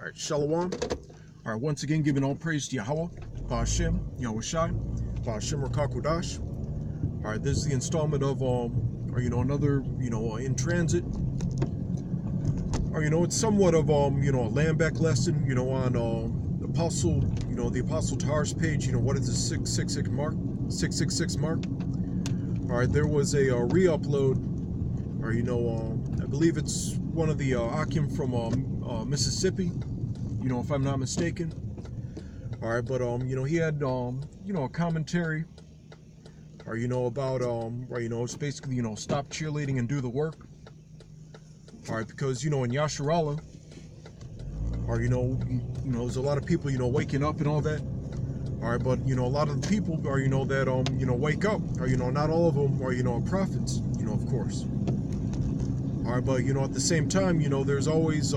All right, Shalom. All right, once again, giving all praise to Yahweh, Ba'ashem, Yahushai, Ba'ashem Rakakudash. All right, this is the installment of another in transit. Or it's somewhat of a Lambeck lesson, on Apostle, the Apostle Tahar's page. What is the 666 mark? All right, there was a re-upload, or I believe it's one of the Akim from Mississippi, if I'm not mistaken. All right, but he had a commentary, or about it's basically stop cheerleading and do the work. All right, because in Yasharallah, or there's a lot of people waking up and all that. All right, but a lot of the people are that wake up, or not all of them are prophets, of course. All right, but at the same time, there's always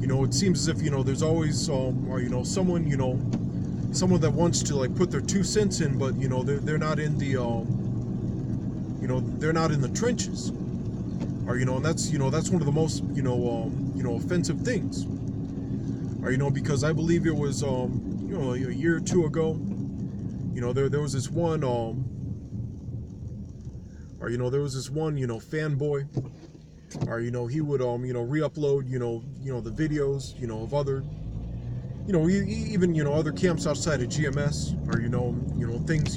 it seems as if there's always someone that wants to like put their 2 cents in, but they're not in the they're not in the trenches. Or and that's one of the most offensive things. Or because I believe it was a year or two ago, there was this one there was this one fanboy, or he would re-upload the videos of other even other camps outside of GMS, or things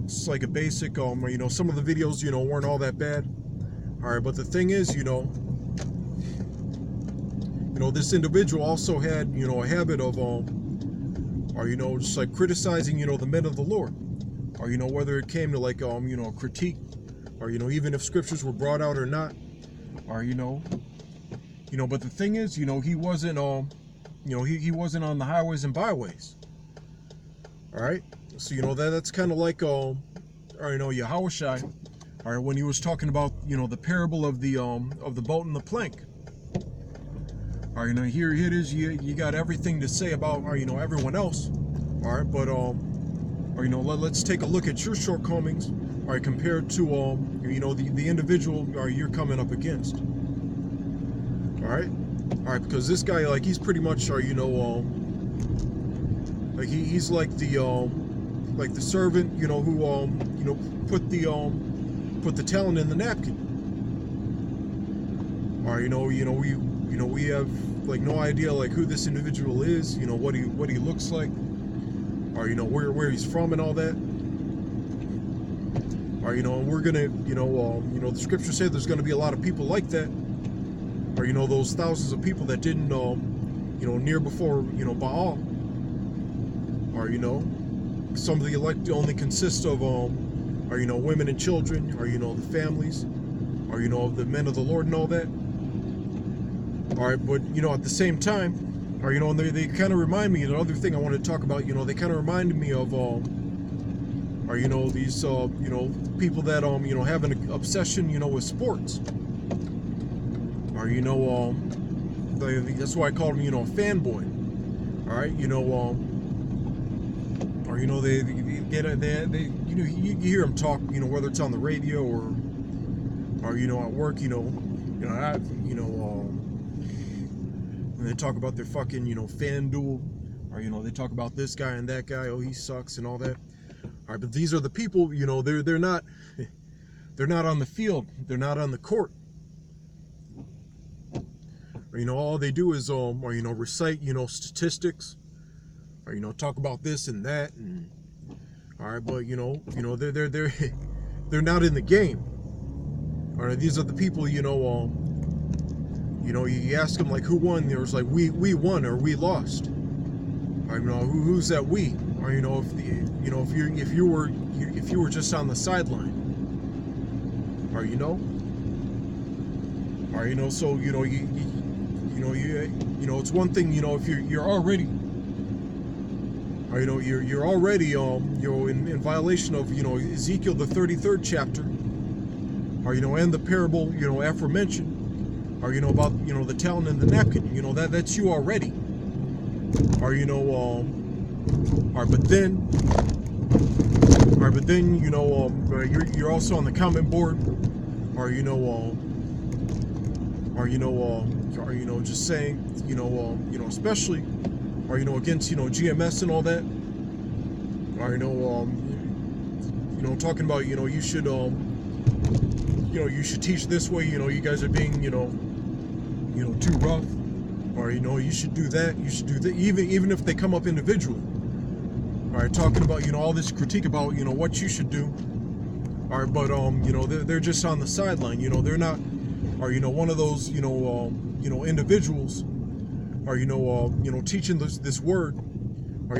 it's like a basic some of the videos weren't all that bad. All right, but the thing is this individual also had a habit of just like criticizing the men of the Lord, or whether it came to like critique, or even if scriptures were brought out or not, or but the thing is he wasn't he wasn't on the highways and byways. All right, so that's kind of like Yahushai, all right, when he was talking about the parable of the boat and the plank. All right, here it is. You got everything to say about everyone else. All right, but let's take a look at your shortcomings. All right, compared to the individual you're coming up against. All right, because this guy, like, he's pretty much like he's like the servant who put the talent in the napkin. Or we have like no idea like who this individual is, what he looks like, or where he's from and all that. Or and we're gonna the scripture said there's gonna be a lot of people like that, or those thousands of people that didn't near before Baal, or some of the elect only consist of women and children, or the families, or the men of the Lord and all that. All right, but at the same time, or and they kind of remind me. Another thing I want to talk about, they kind of reminded me of these people that have an obsession with sports, or that's why I called them a fanboy. All right, or they get they you hear them talk, whether it's on the radio or at work, and they talk about their fucking FanDuel, or they talk about this guy and that guy, oh, he sucks and all that. All right, but these are the people, they're not on the field, they're not on the court, or all they do is recite statistics, or talk about this and that, and all right, but they're not in the game. All right, these are the people you ask them like who won. There was like we won or we lost. Or, who's that we? Or if you were just on the sideline. Or so it's one thing if you're already. Or, you're already in violation of Ezekiel the 33rd chapter, or and the parable aforementioned, or about the talent in the napkin. That's you already. Or but then you're also on the comment board, or just saying, especially, against, GMS and all that, talking about, you should, you should teach this way, you guys are being, too rough, or, you should do that, even if they come up individually. All right, talking about, all this critique about, what you should do. All right, but, they're just on the sideline, they're not, or, one of those, individuals, or, teaching this word, or,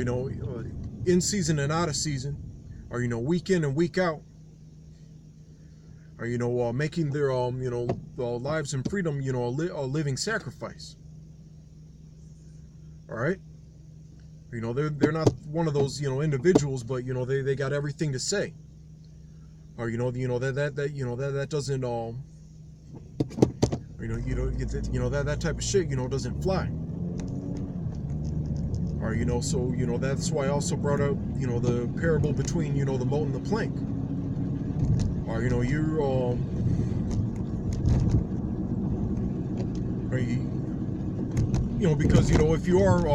in season and out of season, or, week in and week out, or, making their, lives and freedom, a living sacrifice. All right. They're not one of those, individuals, but, they got everything to say. Or, that doesn't, that type of shit, doesn't fly. Or, so, that's why I also brought up, the parable between, the mote and the plank. Or, because, if you are,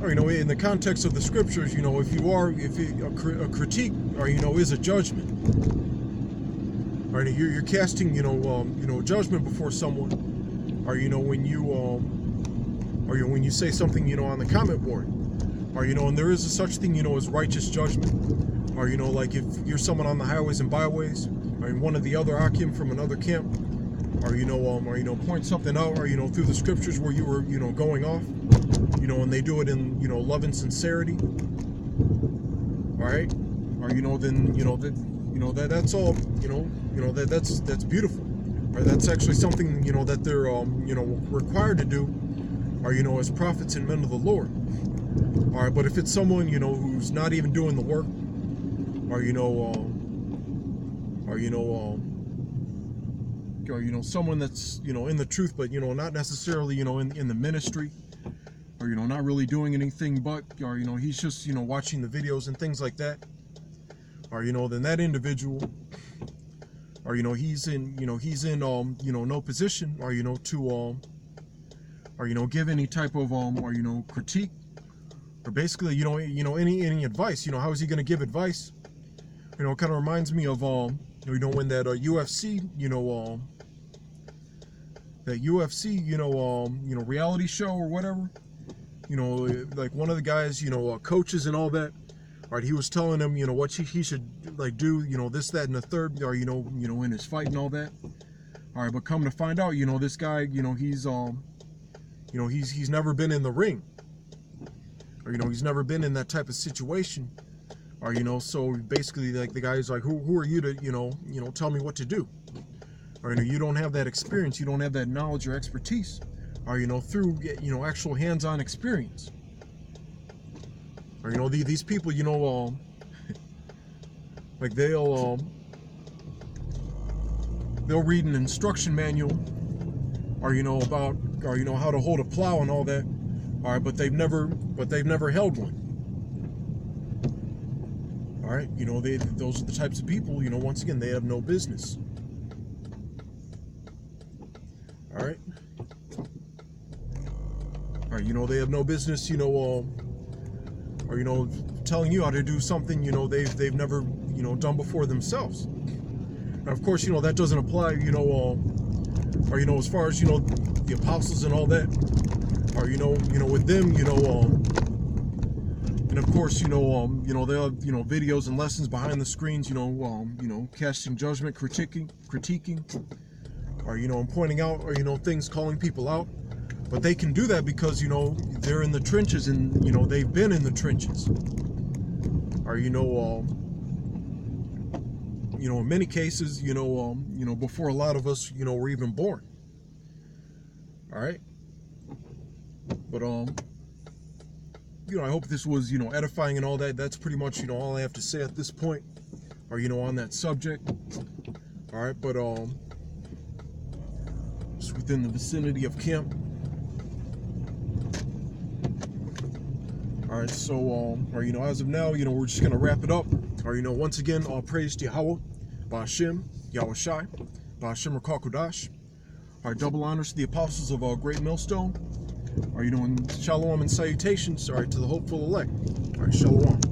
or, in the context of the scriptures, a critique, or, is a judgment. Or, you're casting, judgment before someone, or, when you say something, on the comment board, or, and there is a such thing, as righteous judgment, or, like if you're someone on the highways and byways, or one of the other Akim from another camp, or, point something out, or, through the scriptures where you were, going off, and they do it in, love and sincerity, all right, or, then, that's all, that's beautiful, or that's actually something, that they're, required to do, or, as prophets and men of the Lord, all right, but if it's someone, who's not even doing the work, or, someone that's, in the truth, but, not necessarily, in the ministry, or, not really doing anything, but, or, he's just, watching the videos and things like that, or, then that individual, or, he's in, no position, or, to, or, give any type of, or, critique, or basically, any advice, how is he going to give advice? It kind of reminds me of, when that UFC, that UFC, reality show or whatever, like one of the guys, coaches and all that, all right, he was telling him, what he should like do, this, that, and the third, or, in his fight and all that. All right, but come to find out, this guy, he's never been in the ring, or, he's never been in that type of situation, or, so basically, like, the guy's like, who are you to, tell me what to do? Or, you don't have that experience, you don't have that knowledge or expertise, or, through, actual hands-on experience. Or, these people, like, they'll read an instruction manual, or, about, or, how to hold a plow and all that, all right, but they've never held one. All right, those are the types of people, once again, they have no business. All right. All right, they have no business, or, telling you how to do something, they've never, done before themselves. Now, of course, that doesn't apply, or, as far as, the apostles and all that, or, with them, and of course, they'll have, videos and lessons behind the screens, casting judgment, critiquing, or, and pointing out, or, things, calling people out. But they can do that because, they're in the trenches and, they've been in the trenches. Or, in many cases, before a lot of us, were even born. All right. But, I hope this was, edifying and all that. That's pretty much, all I have to say at this point, or, on that subject. All right. But, just within the vicinity of camp. All right, so, or, as of now, we're just going to wrap it up. Or, once again, all praise to Yahweh, Ba'ashem, Yahweh Shai, Ba'ashem Rakal Kodash. All right, double honors to the apostles of Great Millstone. All right, and shalom and salutations, all right, to the hopeful elect. All right, shalom.